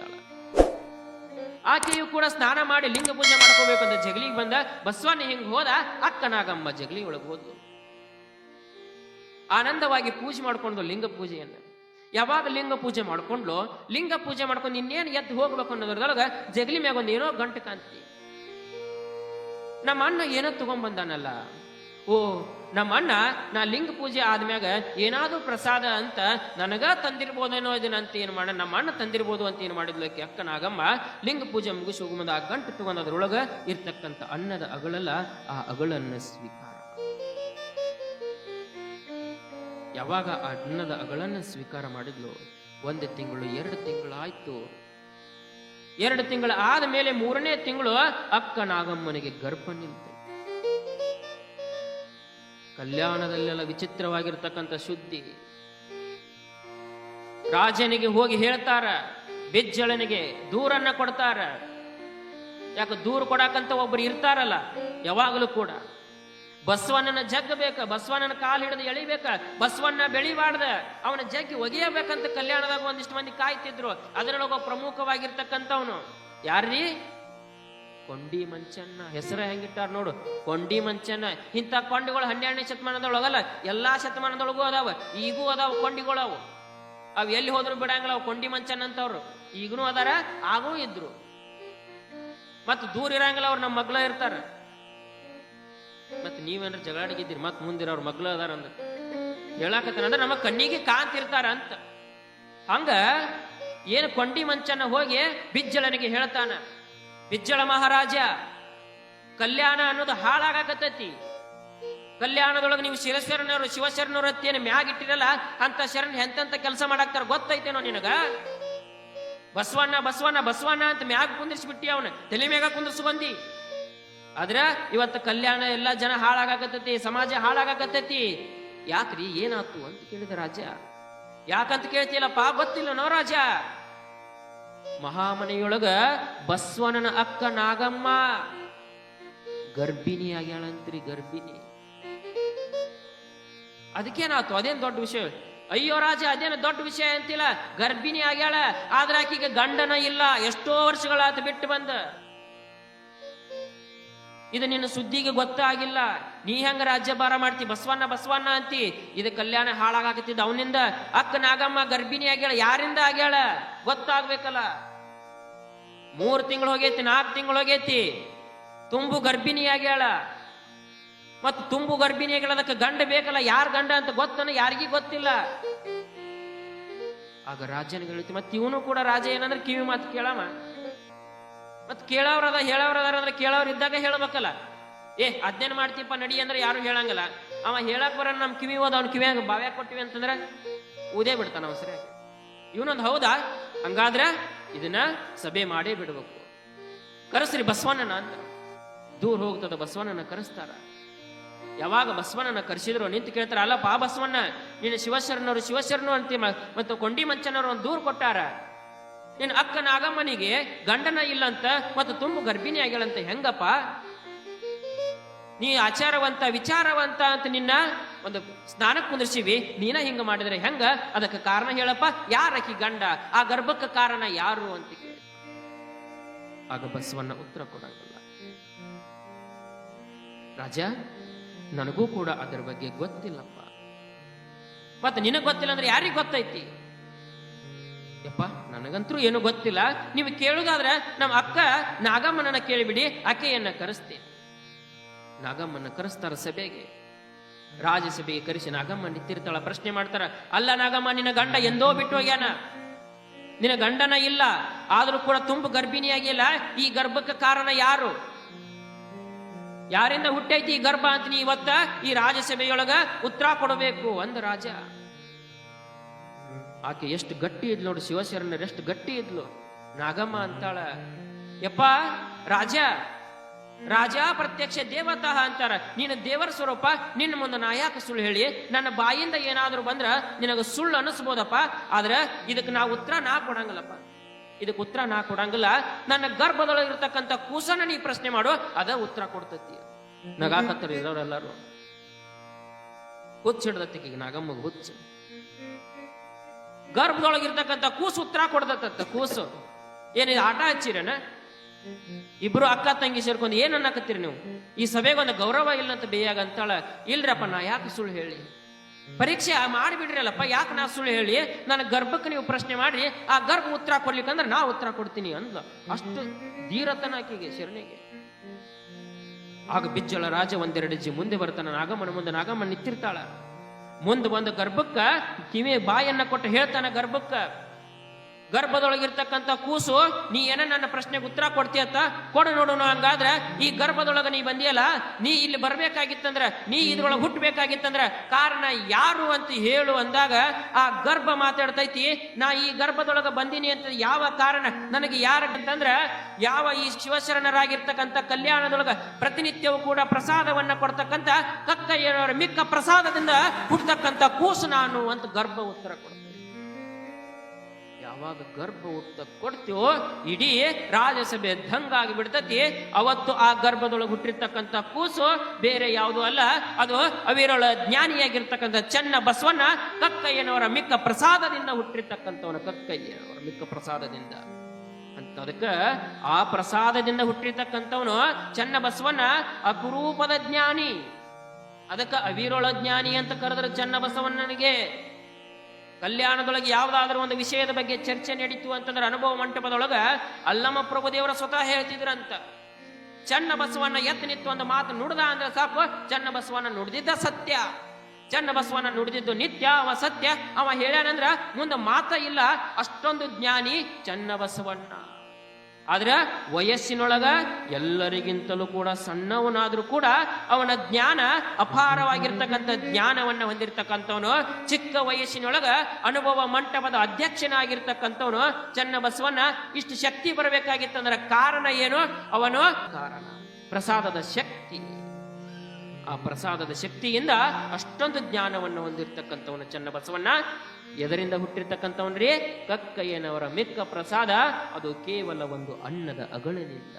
ಬಿಡ್ತಾಳ. ಆಕೆಯು ಕೂಡ ಸ್ನಾನ ಮಾಡಿ ಲಿಂಗ ಪೂಜೆ ಮಾಡ್ಕೋಬೇಕಂತ ಜಗಲಿಗೆ ಬಂದ. ಬಸವಣ್ಣ ಹಿಂಗ್ ಹೋದ, ಅಕ್ಕ ನಾಗಮ್ಮ ಜಗಲಿ ಒಳಗೆ ಹೋದ್ಲು. ಆನಂದವಾಗಿ ಪೂಜೆ ಮಾಡ್ಕೊಂಡು ಲಿಂಗ ಪೂಜೆಯನ್ನ. ಯಾವಾಗ ಲಿಂಗ ಪೂಜೆ ಮಾಡ್ಕೊಂಡ್ಲು, ಲಿಂಗ ಪೂಜೆ ಮಾಡ್ಕೊಂಡು ಇನ್ನೇನು ಎದ್ದು ಹೋಗ್ಬೇಕು ಅನ್ನೋದ್ರೊಳಗ ಜಗಲಿ ಮ್ಯಾಗ ಒಂದ್ ಏನೋ ಗಂಟು ಕಾಂತಿ. ನಮ್ಮ ಅಣ್ಣ ಏನೋ ತಗೊಂಡ್ಬಂದಾನಲ್ಲ, ಓ ನಮ್ಮ ಅಣ್ಣ ನಾ ಲಿಂಗ ಪೂಜೆ ಆದ್ಮ್ಯಾಗ ಏನಾದ್ರೂ ಪ್ರಸಾದ ಅಂತ ನನಗ ತಂದಿರ್ಬೋದೇನೋ ಇದನ್ನಂತ ಏನ್ ಮಾಡ, ನಮ್ಮ ಅಣ್ಣ ತಂದಿರ್ಬೋದು ಅಂತ ಏನ್ ಮಾಡಿದ್ಲಕ್ಕೆ ಅಕ್ಕ ನಾಗಮ್ಮ ಲಿಂಗ ಪೂಜೆ ಮುಗಿಸಿ ಹೋಗುವಂದ ಆ ಗಂಟು ತಗೊಂಡ್ ಅದ್ರೊಳಗ ಇರ್ತಕ್ಕಂಥ ಅನ್ನದ ಅಗಳಲ್ಲ, ಆ ಅಗಳನ್ನ ಸ್ವೀಕಾರ. ಯಾವಾಗ ಆ ಅನ್ನದ ಅಗಳನ್ನ ಸ್ವೀಕಾರ ಮಾಡಿದ್ಲು, 1 ತಿಂಗಳು 2 ತಿಂಗಳು ಆಯ್ತು. 2 ತಿಂಗಳು ಆದ ಮೇಲೆ 3ನೇ ತಿಂಗಳು ಅಕ್ಕ ನಾಗಮ್ಮನಿಗೆ ಗರ್ಭ ನಿಲ್ತು. ಕಲ್ಯಾಣದಲ್ಲೆಲ್ಲ ವಿಚಿತ್ರವಾಗಿರ್ತಕ್ಕಂಥ ಶುದ್ಧಿ. ರಾಜನಿಗೆ ಹೋಗಿ ಹೇಳ್ತಾರ, ಬಿಜ್ಜಳನಿಗೆ ದೂರನ್ನ ಕೊಡ್ತಾರ. ಯಾಕೆ ದೂರ ಕೊಡಕಂತ ಒಬ್ರು ಇರ್ತಾರಲ್ಲ ಯಾವಾಗಲೂ ಕೂಡ. ಬಸವಣ್ಣನ ಜಗ್ಗಬೇಕ, ಬಸವಣ್ಣನ ಕಾಲು ಹಿಡಿದು ಎಳಿಬೇಕ, ಬಸವಣ್ಣ ಬೆಳಿಬಾರ್ದ, ಅವನ ಜಗ್ಗಿ ಒಗೆಯಬೇಕಂತ ಕಲ್ಯಾಣದಾಗ ಒಂದಿಷ್ಟು ಮಂದಿ ಕಾಯ್ತಿದ್ರು. ಅದರೊಳಗ ಪ್ರಮುಖವಾಗಿರ್ತಕ್ಕಂಥವನು ಯಾರ್ರೀ? ಕೊಂಡಿ ಮಂಚನ್ನ. ಹೆಸರ ಹೆಂಗಿಟ್ಟಾರ ನೋಡು, ಕೊಂಡಿ ಮಂಚನ್ನ. ಇಂಥ ಕೊಂಡಿಗಳು 12ನೇ ಶತಮಾನದೊಳಗಲ್ಲ, ಎಲ್ಲಾ ಶತಮಾನದೊಳಗೂ ಅದಾವ, ಈಗೂ ಅದಾವ ಕೊಂಡಿಗಳು. ಅವು ಎಲ್ಲಿ ಹೋದ್ರು ಬಿಡಂಗಿಲ್ಲ, ಅವು ಕೊಂಡಿ ಮಂಚನ್ ಅಂತವ್ರು ಈಗನೂ ಅದಾರ, ಆಗೂ ಇದ್ರು. ಮತ್ ದೂರ ಇರಂಗಿಲ್ಲ, ಅವ್ರು ನಮ್ಮ ಮಗ್ಳ ಇರ್ತಾರ. ಮತ್ ನೀವೇನ್ರ ಜಗಳಾಡಿಗಿದ್ದೀರಿ, ಮತ್ ಮುಂದಿರ ಅವ್ರ ಮಗ್ಳ ಅದಾರ ಅಂದ್ರ ಹೇಳಾಕತ್ತಾರ ಅಂದ್ರೆ ನಮ್ಮ ಕಣ್ಣಿಗೆ ಕಾಂತಿರ್ತಾರ ಅಂತ. ಹಂಗ ಏನು ಕೊಂಡಿ ಮಂಚನ್ನ ಹೋಗಿ ಬಿಜ್ಜಳನಿಗೆ ಹೇಳ್ತಾನ, ಬಿಜ್ಜಳ ಮಹಾರಾಜ, ಕಲ್ಯಾಣ ಅನ್ನೋದು ಹಾಳಾಗಕತ್ತೈತಿ. ಕಲ್ಯಾಣದೊಳಗೆ ನೀವು ಶಿವಶರಣವ್ರ ಹತ್ತೇನು ಮ್ಯಾಗ ಇಟ್ಟಿರಲ್ಲ, ಅಂತ ಶರಣ ಎಂತೆಂತ ಕೆಲಸ ಮಾಡಾಕ್ತಾರ ಗೊತ್ತೈತೇನೋ ನಿನಗ? ಬಸವಣ್ಣ ಬಸವಣ್ಣ ಬಸವಣ್ಣ ಅಂತ ಮ್ಯಾಗ ಕುಂದಿರ್ಸ್ಬಿಟ್ಟಿ, ಅವನ ತಲೆ ಮ್ಯಾಗ ಕುಂದಿರ್ಸು ಬಂದಿ. ಆದ್ರ ಇವತ್ತು ಕಲ್ಯಾಣ ಎಲ್ಲಾ ಜನ ಹಾಳಾಗಕತ್ತೈತಿ, ಸಮಾಜ ಹಾಳಾಗಕತ್ತೈತಿ. ಯಾಕ್ರಿ ಏನಾತು ಅಂತ ಕೇಳಿದ ರಾಜ. ಯಾಕಂತ ಕೇಳ್ತಿಲ್ಲಪ್ಪ, ಗೊತ್ತಿಲ್ಲ ನೋ ರಾಜ. ಮಹಾಮನೆಯೊಳಗ ಬಸವಣ್ಣನ ಅಕ್ಕ ನಾಗಮ್ಮ ಗರ್ಭಿಣಿ ಆಗ್ಯಾಳಂತ್ರಿ, ಗರ್ಭಿಣಿ. ಅದಕ್ಕೇನಾತು? ಅದೇನ್ ದೊಡ್ಡ ವಿಷಯ? ಅಯ್ಯೋ ರಾಜ, ಅದೇನು ದೊಡ್ಡ ವಿಷಯ ಅಂತಿಲ್ಲ, ಗರ್ಭಿಣಿ ಆಗ್ಯಾಳ. ಆದ್ರ ಆಕಿಗೆ ಗಂಡನ ಇಲ್ಲ, ಎಷ್ಟೋ ವರ್ಷಗಳಾತ ಬಿಟ್ಟು ಬಂದ. ಇದು ನಿನ್ನ ಸುದ್ದಿಗೆ ಗೊತ್ತಾಗಿಲ್ಲ. ನೀ ಹೆಂಗ ರಾಜ್ಯಭಾರ ಮಾಡ್ತಿ, ಬಸವಣ್ಣ ಬಸವಣ್ಣ ಅಂತಿ. ಇದು ಕಲ್ಯಾಣ ಹಾಳಾಗತ್ತಿದ್ದ ಅವನಿಂದ. ಅಕ್ಕ ನಾಗಮ್ಮ ಗರ್ಭಿಣಿ ಆಗ್ಯಾಳ, ಯಾರಿಂದ ಆಗ್ಯಾಳ ಗೊತ್ತಾಗ್ಬೇಕಲ್ಲ. 3 ತಿಂಗಳು ಹೋಗೈತಿ, 4 ತಿಂಗಳು ಹೋಗೈತಿ, ತುಂಬು ಗರ್ಭಿಣಿ ಆಗ್ಯಾಳ. ಮತ್ತು ತುಂಬು ಗರ್ಭಿಣಿ ಆಗ್ಯಾಳ, ಅದಕ್ಕೆ ಗಂಡ ಬೇಕಲ್ಲ. ಯಾರ ಗಂಡ ಅಂತ ಗೊತ್ತನ ಯಾರಿಗೂ ಗೊತ್ತಿಲ್ಲ. ಆಗ ರಾಜನಿಗೆ ಹೇಳ್ತಿ, ಮತ್ತೆ ಇವನು ಕೂಡ ರಾಜ ಏನಂದ್ರೆ ಕಿವಿ ಮಾತು ಕೇಳಮ್ಮ. ಮತ್ ಕೇಳವ್ರದ ಹೇಳವ್ರದಾರ ಅಂದ್ರೆ ಕೇಳವ್ರ ಇದ್ದಾಗ ಹೇಳ್ಬೇಕಲ್ಲ. ಅದ್ನೇನ್ ಮಾಡ್ತೀಪ್ಪ ನಡಿ ಅಂದ್ರೆ ಯಾರು ಹೇಳಂಗಲ್ಲ. ಅವ ಹೇಳಕ್ ಬರ ನಮ್ ಕಿವಿ ಹೋದ, ಅವ್ನ ಕಿವಿಯಾಗ ಬಾವ್ಯಾಗ ಕೊಟ್ಟಿವಿ ಅಂತಂದ್ರ ಊದೇ ಬಿಡ್ತಾನ ಅವ ಸರಿಯಾಗಿ. ಇವನೊಂದು ಹೌದಾ? ಹಂಗಾದ್ರ ಇದನ್ನ ಸಭೆ ಮಾಡೇ ಬಿಡ್ಬೇಕು. ಕರೆಸ್ರಿ ಬಸವಣ್ಣನ ಅಂತ. ದೂರ ಹೋಗ್ತದ, ಬಸವಣ್ಣನ ಕರೆಸ್ತಾರ. ಯಾವಾಗ ಬಸವಣ್ಣನ ಕರೆಸಿದ್ರು ನಿಂತು ಕೇಳ್ತಾರ, ಅಲ್ಲಪ್ಪ ಬಸವಣ್ಣ, ನೀನು ಶಿವಶರಣರು ಅಂತಿ, ಮತ್ತು ಕೊಂಡಿ ಮಂಚನವರು ಒಂದು ದೂರ ಕೊಟ್ಟಾರ. ನಿನ್ನ ಅಕ್ಕ ನಾಗಮ್ಮನಿಗೆ ಗಂಡನ ಇಲ್ಲಂತ, ಮತ್ತು ತುಂಬು ಗರ್ಭಿಣಿ ಆಗ್ಯಾಳಂತ, ಹೆಂಗಪ್ಪ? ನೀ ಆಚಾರವಂತ ವಿಚಾರವಂತ ಅಂತ ನಿನ್ನ ಒಂದು ಸ್ನಾನಕ್ಕೆ ಕುಂದಿರ್ಸಿವಿ, ನೀನ ಹಿಂಗ ಮಾಡಿದ್ರೆ ಹೆಂಗ? ಅದಕ್ಕೆ ಕಾರಣ ಹೇಳಪ್ಪ, ಯಾರಕಿ ಗಂಡ? ಆ ಗರ್ಭಕ್ಕೆ ಕಾರಣ ಯಾರು ಅಂತ ಕೇಳಿ. ಆಗ ಬಸವಣ್ಣ ಉತ್ತರ ಕೊಡಂಗಿಲ್ಲ. ರಾಜ, ನನಗೂ ಕೂಡ ಅದರ ಬಗ್ಗೆ ಗೊತ್ತಿಲ್ಲಪ್ಪ. ಮತ್ತೆ ನಿನಗ್ ಗೊತ್ತಿಲ್ಲ ಅಂದ್ರೆ ಯಾರಿಗ್ ಗೊತ್ತೈತಿ? ಯಪ್ಪ, ನನಗಂತೂ ಏನು ಗೊತ್ತಿಲ್ಲ. ನೀವು ಕೇಳುದಾದ್ರೆ ನಮ್ಮ ಅಕ್ಕ ನಾಗಮ್ಮನನ್ನ ಕೇಳಿಬಿಡಿ, ಆಕೆಯನ್ನ ಕರೆಸ್ತೀನಿ. ನಾಗಮ್ಮನ ಕರೆಸ್ತಾರ ಸಭೆಗೆ, ರಾಜಸಭೆಗೆ ಕರೆಸಿ ನಾಗಮ್ಮ ನಿಂತಿರ್ತಾಳ. ಪ್ರಶ್ನೆ ಮಾಡ್ತಾರ, ಅಲ್ಲ ನಾಗಮ್ಮ, ನಿನ್ನ ಗಂಡ ಎಂದೋ ಬಿಟ್ಟು ಹೋಗ್ಯಾನ, ನಿನ್ನ ಗಂಡನ ಇಲ್ಲ, ಆದ್ರೂ ಕೂಡ ತುಂಬು ಗರ್ಭಿಣಿಯಾಗಿಲ್ಲ. ಈ ಗರ್ಭಕ್ಕೆ ಕಾರಣ ಯಾರು? ಯಾರಿಂದ ಹುಟ್ಟೈತಿ ಈ ಗರ್ಭ ಅಂತ ನೀ ಇವತ್ತ ಈ ರಾಜಸಭೆಯೊಳಗ ಉತ್ತರ ಕೊಡಬೇಕು ಅಂದ ರಾಜ. ಆಕೆ ಎಷ್ಟು ಗಟ್ಟಿ ಇದ್ಲು ನೋಡು, ಶಿವಶರಣರು ಎಷ್ಟು ಗಟ್ಟಿ ಇದ್ಲು. ನಾಗಮ್ಮ ಅಂತಾಳ, ಯಪ್ಪ ರಾಜ, ರಾಜ ಪ್ರತ್ಯಕ್ಷ ದೇವತಃ ಅಂತಾರ. ನೀನು ದೇವರ ಸ್ವರೂಪ, ನಿನ್ನ ಮುಂದೆ ನಾ ಯಾಕೆ ಸುಳ್ಳು ಹೇಳಿ? ನನ್ನ ಬಾಯಿಂದ ಏನಾದ್ರು ಬಂದ್ರ ನಿನಗ ಸುಳ್ಳು ಅನಿಸ್ಬೋದಪ್ಪ, ಆದ್ರೆ ಇದಕ್ಕೆ ನಾ ಉತ್ತರ ನಾ ಕೊಡಂಗಿಲ್ಲಪ್ಪ. ಇದಕ್ಕೆ ಉತ್ತರ ನಾ ಕೊಡಂಗಿಲ್ಲ. ನನ್ನ ಗರ್ಭದೊಳಗಿರ್ತಕ್ಕಂಥ ಕೂಸನ್ನ ನೀ ಪ್ರಶ್ನೆ ಮಾಡು, ಅದ ಉತ್ತರ ಕೊಡ್ತತಿ. ನಗಾಕತ್ತರ ಇರೋರೆಲ್ಲರೂ. ಹುಚ್ಚ ಹಿಡ್ದತ್ತಿಗೆ ನಾಗಮ್ಮಗ ಹುಚ್ಚ. ಗರ್ಭದೊಳಗಿರ್ತಕ್ಕಂಥ ಕೂಸು ಉತ್ತರ ಕೊಡ್ದತ್ತ. ಕೂಸು ಏನಿದೆ ಆಟ ಹಚ್ಚಿರನ? ಇಬ್ರು ಅಕ್ಕ ತಂಗಿ ಸೇರ್ಕೊಂಡು ಏನ್ ಅನ್ನಕತ್ತೀರಿ ನೀವು? ಈ ಸಭೆಗೆ ಒಂದು ಗೌರವ ಇಲ್ಲ ಅಂತ ಬೇಯಾಗ ಅಂತಾಳ. ಇಲ್ರಪ್ಪ, ನಾ ಯಾಕೆ ಸುಳ್ಳು ಹೇಳಿ? ಪರೀಕ್ಷೆ ಮಾಡಿಬಿಡ್ರಲ್ಲಪ್ಪ, ಯಾಕೆ ನಾ ಸುಳ್ಳು ಹೇಳಿ? ನನ್ನ ಗರ್ಭಕ್ಕೆ ನೀವು ಪ್ರಶ್ನೆ ಮಾಡಿ ಆ ಗರ್ಭ ಉತ್ತರ ಕೊಡ್ಲಿಕ್ಕಂದ್ರೆ ನಾ ಉತ್ತರ ಕೊಡ್ತೀನಿ ಅಂದ್ಲ. ಅಷ್ಟು ಧೀರತನ ಆಕೆಗೆ, ಶರಣಿಗೆ. ಆಗ ಬಿಜ್ಜಳ ರಾಜ ಒಂದೆರಡು ಹೆಜ್ಜೆ ಮುಂದೆ ಬರ್ತಾನ. ನಾಗಮ್ಮನ ಮುಂದೆ ನಾಗಮ್ಮ ನಿಂತಿರ್ತಾಳ. ಮುಂದೆ ಬಂದು ಗರ್ಭಕ್ಕ ಕಿವಿ ಬಾಯನ್ನ ಕೊಟ್ಟು ಹೇಳ್ತಾನ ಗರ್ಭಕ್ಕ, ಗರ್ಭದೊಳಗಿರ್ತಕ್ಕಂಥ ಕೂಸು, ನೀ ಏನ ನನ್ನ ಪ್ರಶ್ನೆಗೆ ಉತ್ತರ ಕೊಡ್ತೀಯತ್ತ? ಕೊಡು ನೋಡೋಣ. ಹಂಗಾದ್ರೆ ಈ ಗರ್ಭದೊಳಗ ನೀ ಬಂದಿಯಲ್ಲ, ನೀ ಇಲ್ಲಿ ಬರ್ಬೇಕಾಗಿತ್ತಂದ್ರ, ನೀ ಇದ್ರೊಳಗೆ ಹುಟ್ಟಬೇಕಾಗಿತ್ತಂದ್ರ ಕಾರಣ ಯಾರು ಅಂತ ಹೇಳು ಅಂದಾಗ ಆ ಗರ್ಭ ಮಾತಾಡ್ತೈತಿ, ನಾ ಈ ಗರ್ಭದೊಳಗ ಬಂದಿನಿ ಅಂತ ಯಾವ ಕಾರಣ ನನಗೆ ಯಾರಂತಂದ್ರ, ಯಾವ ಈ ಶಿವಶರಣರಾಗಿರ್ತಕ್ಕಂಥ ಕಲ್ಯಾಣದೊಳಗ ಪ್ರತಿನಿತ್ಯವೂ ಕೂಡ ಪ್ರಸಾದವನ್ನ ಕೊಡ್ತಕ್ಕಂಥ ಕಕ್ಕಯ್ಯನವರ ಮಿಕ್ಕ ಪ್ರಸಾದದಿಂದ ಹುಟ್ಟತಕ್ಕಂಥ ಕೂಸು ನಾನು ಅಂತ ಗರ್ಭ ಉತ್ತರ ಕೊಡ್ತೇನೆ. ಯಾವಾಗ ಗರ್ಭ ಹುಟ್ಟ ಕೊಡ್ತೀವೋ ಇಡೀ ರಾಜಸಭೆ ದಂಗಾಗಿ ಬಿಡ್ತತಿ. ಅವತ್ತು ಆ ಗರ್ಭದೊಳಗೆ ಹುಟ್ಟಿರ್ತಕ್ಕಂಥ ಕೂಸು ಬೇರೆ ಯಾವುದು ಅಲ್ಲ, ಅದು ಅವಿರಳ ಜ್ಞಾನಿಯಾಗಿರ್ತಕ್ಕಂಥ ಚೆನ್ನ ಬಸವಣ್ಣ ಕಕ್ಕಯ್ಯನವರ ಮಿಕ್ಕ ಪ್ರಸಾದದಿಂದ ಹುಟ್ಟಿರ್ತಕ್ಕಂಥವನ, ಕಕ್ಕಯ್ಯನವರ ಮಿಕ್ಕ ಪ್ರಸಾದದಿಂದ ಅಂತ. ಅದಕ್ಕೆ ಆ ಪ್ರಸಾದದಿಂದ ಹುಟ್ಟಿರ್ತಕ್ಕಂಥವನು ಚೆನ್ನ ಬಸವಣ್ಣ ಅಪರೂಪದ ಜ್ಞಾನಿ. ಅದಕ್ಕೆ ಅವಿರಳ ಜ್ಞಾನಿ ಅಂತ ಕರೆದ್ರೆ ಚೆನ್ನ ಬಸವಣ್ಣನಿಗೆ. ಕಲ್ಯಾಣದೊಳಗೆ ಯಾವ್ದಾದ್ರೂ ಒಂದು ವಿಷಯದ ಬಗ್ಗೆ ಚರ್ಚೆ ನಡೀತು ಅಂತಂದ್ರೆ ಅನುಭವ ಮಂಟಪದೊಳಗ ಅಲ್ಲಮ್ಮ ಪ್ರಭು ದೇವರ ಸ್ವತಃ ಹೇಳ್ತಿದ್ರಂತ, ಚೆನ್ನ ಬಸವಣ್ಣ ಎತ್ತು ನಿತ್ತು ಒಂದು ಮಾತು ನುಡ್ದ ಅಂದ್ರೆ ಸಾಕು, ಚೆನ್ನ ಬಸವಣ್ಣ ನುಡ್ದಿದ್ದ ಸತ್ಯ, ಚೆನ್ನ ಬಸವಣ್ಣ ನುಡಿದಿದ್ದು ನಿತ್ಯ, ಅವ ಸತ್ಯ, ಅವ ಹೇಳ್ಯಾನಂದ್ರ ಮುಂದೆ ಮಾತ ಇಲ್ಲ. ಅಷ್ಟೊಂದು ಜ್ಞಾನಿ ಚೆನ್ನ ಬಸವಣ್ಣ. ಆದ್ರೆ ವಯಸ್ಸಿನೊಳಗ ಎಲ್ಲರಿಗಿಂತಲೂ ಕೂಡ ಸಣ್ಣವನಾದ್ರೂ ಕೂಡ ಅವನ ಜ್ಞಾನ ಅಪಾರವಾಗಿರ್ತಕ್ಕಂಥ ಜ್ಞಾನವನ್ನ ಹೊಂದಿರತಕ್ಕಂಥವನು. ಚಿಕ್ಕ ವಯಸ್ಸಿನೊಳಗ ಅನುಭವ ಮಂಟಪದ ಅಧ್ಯಕ್ಷನಾಗಿರ್ತಕ್ಕಂಥವನು ಚೆನ್ನ ಬಸವಣ್ಣ. ಇಷ್ಟು ಶಕ್ತಿ ಬರಬೇಕಾಗಿತ್ತಂದ್ರೆ ಕಾರಣ ಏನು? ಅವನು ಕಾರಣ ಪ್ರಸಾದದ ಶಕ್ತಿ. ಆ ಪ್ರಸಾದದ ಶಕ್ತಿಯಿಂದ ಅಷ್ಟೊಂದು ಜ್ಞಾನವನ್ನು ಹೊಂದಿರತಕ್ಕಂಥವನು ಚೆನ್ನ ಬಸವಣ್ಣ. ಎದರಿಂದ ಹುಟ್ಟಿರ್ತಕ್ಕಂಥವನ್ರಿ? ಕಕ್ಕಯ್ಯನವರ ಮಿಕ್ಕ ಪ್ರಸಾದ. ಅದು ಕೇವಲ ಒಂದು ಅನ್ನದ ಅಗಳಿನಿಂದ.